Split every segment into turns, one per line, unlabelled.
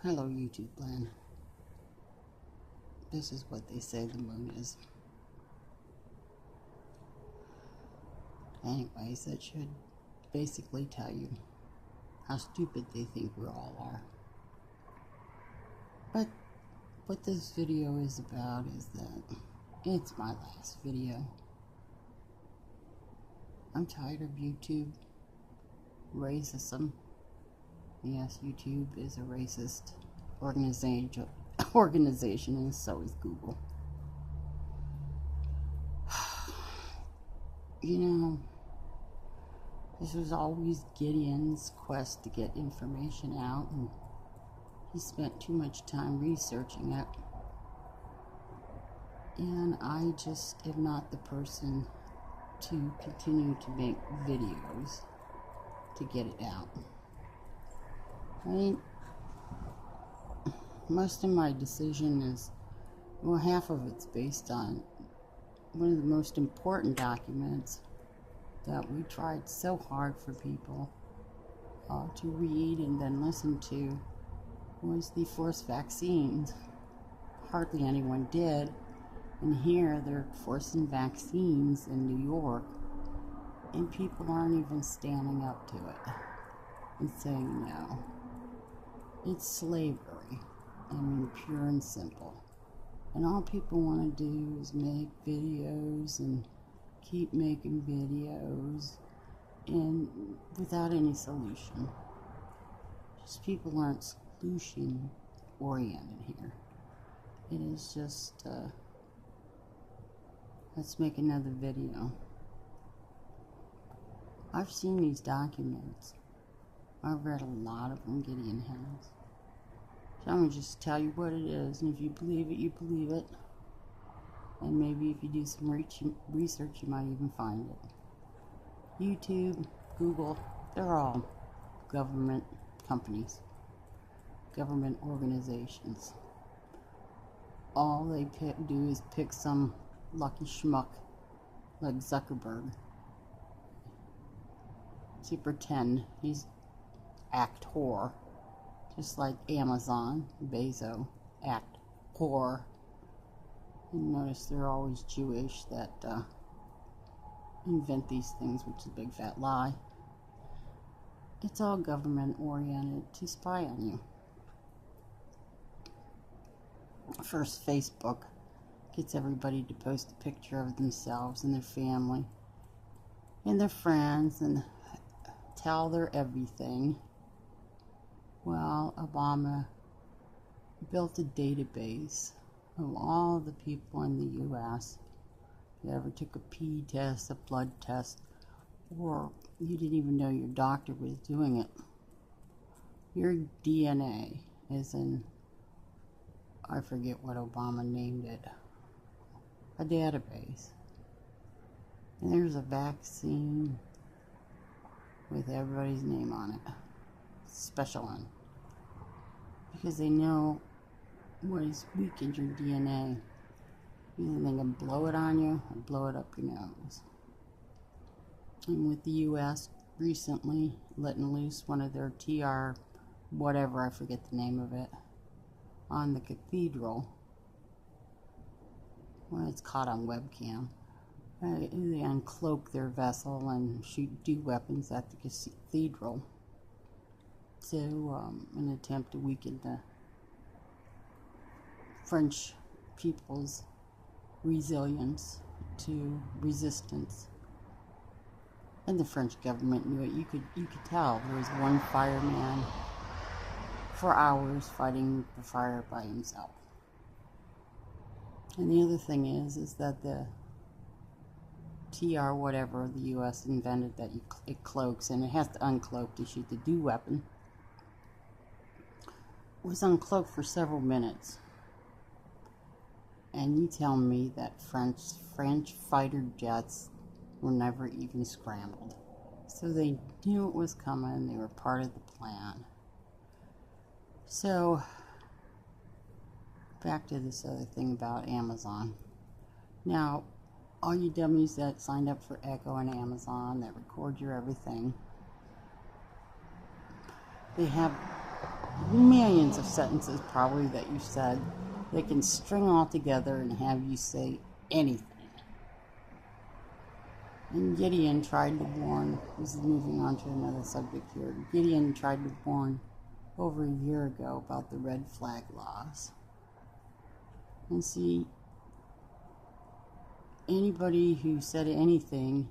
Hello, YouTube land. This is what they say the moon is. Anyways, that should basically tell you how stupid they think we all are. But what this video is about is that it's my last video. I'm tired of YouTube racism. Yes, YouTube is a racist organization, and so is Google. You know, this was always Gideon's quest to get information out, and he spent too much time researching it. And I just am not the person to continue to make videos to get it out. Most of my decision is, well, half of it's based on one of the most important documents that we tried so hard for people to read and then listen to was the forced vaccines. Hardly anyone did, and here they're forcing vaccines in New York, and people aren't even standing up to it and saying no. It's slavery, pure and simple. And all people want to do is make videos and keep making videos, and without any solution. Just people aren't solution oriented here. It is just, let's make another video. I've seen these documents. I've read a lot of them Gideon has. So I'm going to just tell you what it is, and if you believe it, you believe it. And maybe if you do some research, you might even find it. YouTube, Google, they're all government companies, government organizations. All they do is pick some lucky schmuck like Zuckerberg to pretend he's act whore, just like Amazon, Bezos, act whore. And notice they're always Jewish that invent these things, which is a big fat lie. It's all government oriented to spy on you. First, Facebook gets everybody to post a picture of themselves and their family and their friends and tell their everything. Well, Obama built a database of all the people in the U.S. If you ever took a pee test, a blood test, or you didn't even know your doctor was doing it, your DNA is in, I forget what Obama named it, a database. And there's a vaccine with everybody's name on it, special one, because they know what has weakened your DNA. Either they can blow it on you or blow it up your nose. And with the U.S. recently letting loose one of their TR whatever, I forget the name of it, on the cathedral, well, it's caught on webcam. They uncloak their vessel and do weapons at the cathedral to an attempt to weaken the French people's resilience to resistance. And the French government knew it. You could tell. There was one fireman for hours fighting the fire by himself. And the other thing is that the TR whatever the U.S. invented that it cloaks, and it has to uncloak to shoot the DO weapon, was uncloaked for several minutes. And you tell me that French fighter jets were never even scrambled. So they knew it was coming. They were part of the plan. So, back to this other thing about Amazon. Now, all you dummies that signed up for Echo and Amazon, that record your everything, they have millions of sentences probably that you said. They can string all together and have you say anything. And Gideon tried to warn, this is moving on to another subject here. Gideon tried to warn over a year ago about the red flag laws. And see, anybody who said anything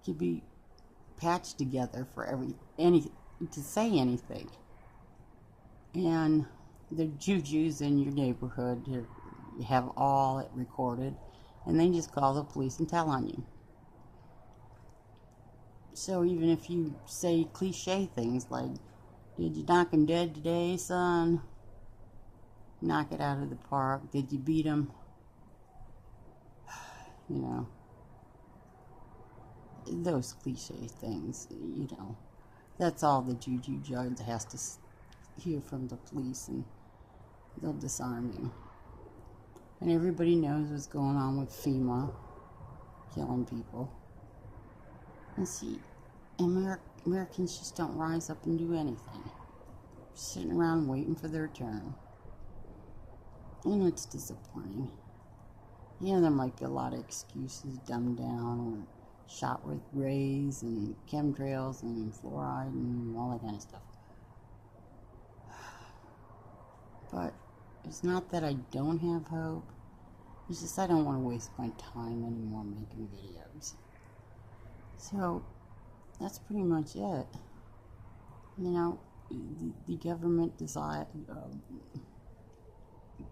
could be patched together for to say anything. And the jujus in your neighborhood have all it recorded, and they just call the police and tell on you. So even if you say cliche things like, did you knock him dead today, son? Knock it out of the park. Did you beat him? You know, those cliche things, you know. That's all the juju judge has to hear from the police, and they'll disarm you. And everybody knows what's going on with FEMA killing people. And see, Americans just don't rise up and do anything. Sitting around waiting for their turn. And it's disappointing. Yeah, there might be a lot of excuses, dumbed down, or shot with rays and chemtrails and fluoride and all that kind of stuff. But it's not that I don't have hope. It's just I don't want to waste my time anymore making videos. So that's pretty much it. You know, the government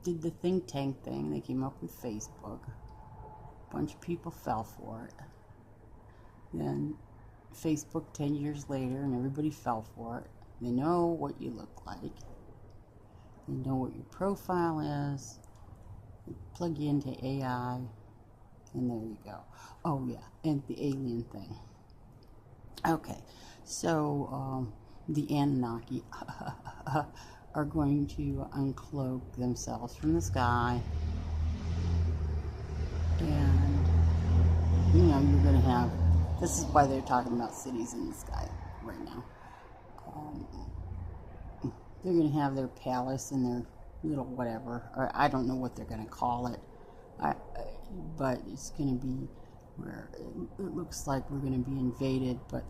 did the think tank thing. They came up with Facebook. A bunch of people fell for it. Then Facebook 10 years later, and everybody fell for it. They know what you look like. They know what your profile is. They plug you into AI, and there you go. Oh yeah, and the alien thing. Okay, so the Anunnaki are going to uncloak themselves from the sky, and you know, you're going to have, this is why they're talking about cities in the sky right now. They're going to have their palace and their little whatever, or I don't know what they're going to call it, but it's going to be where it looks like we're going to be invaded, but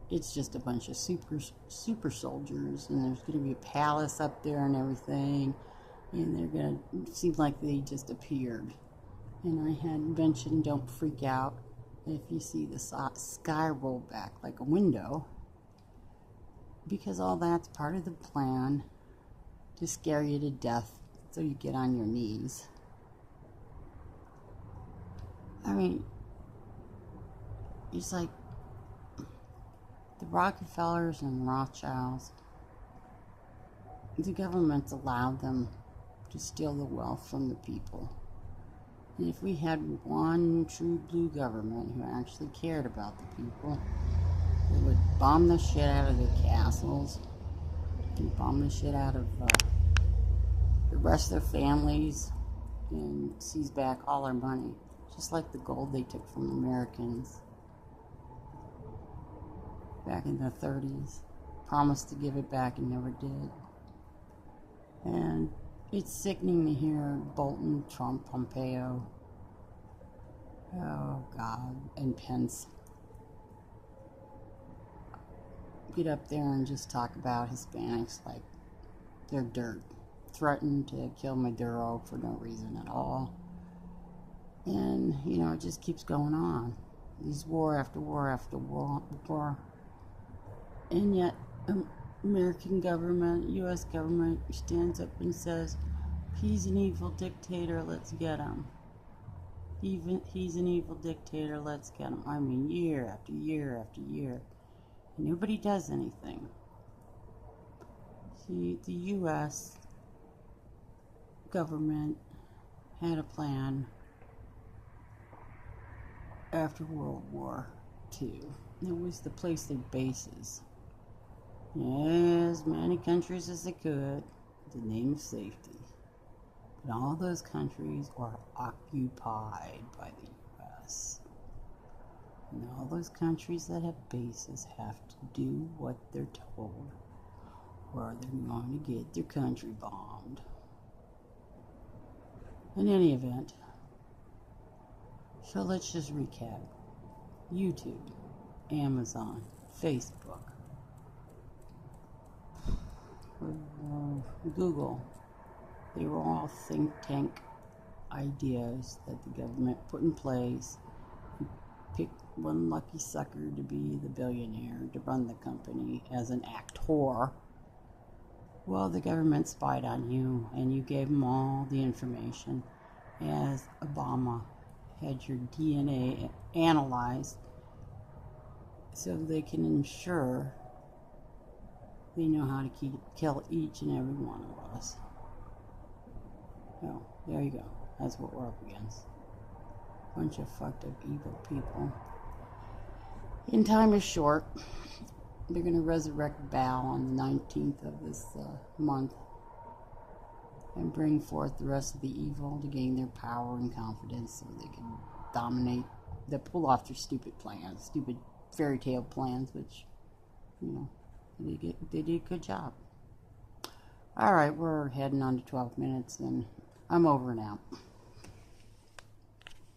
it's just a bunch of super soldiers, and there's going to be a palace up there and everything, and they're going to seem like they just appeared. And I had mentioned, don't freak out if you see the sky roll back like a window, because all that's part of the plan to scare you to death so you get on your knees. I mean, it's like the Rockefellers and Rothschilds, the government's allowed them to steal the wealth from the people. And if we had one true blue government who actually cared about the people, they would bomb the shit out of their castles, and bomb the shit out of the rest of their families, and seize back all our money, just like the gold they took from Americans back in the 30s. Promised to give it back and never did. And it's sickening to hear Bolton, Trump, Pompeo, oh God, and Pence get up there and just talk about Hispanics like they're dirt. Threaten to kill Maduro for no reason at all. And, you know, it just keeps going on. These war after war after war. And yet, American government, U.S. government stands up and says, he's an evil dictator, let's get him. He's an evil dictator, let's get him. I mean, year after year after year. And nobody does anything. See, the U.S. government had a plan after World War II. It was to place their bases in as many countries as they could in the name of safety. But all those countries are occupied by the U.S. And all those countries that have bases have to do what they're told, or or they're going to get their country bombed. In any event, so let's just recap. YouTube, Amazon, Facebook, Google, they were all think tank ideas that the government put in place and picked one lucky sucker to be the billionaire to run the company as an actor. Well, the government spied on you and you gave them all the information as Obama had your DNA analyzed so they can ensure they know how to kill each and every one of us. So, there you go. That's what we're up against. Bunch of fucked up evil people. And time is short. They're going to resurrect Baal on the 19th of this month and bring forth the rest of the evil to gain their power and confidence so they can dominate, they pull off their stupid plans, stupid fairy tale plans, which, you know, they did a good job. Alright, we're heading on to 12 minutes and I'm over and out.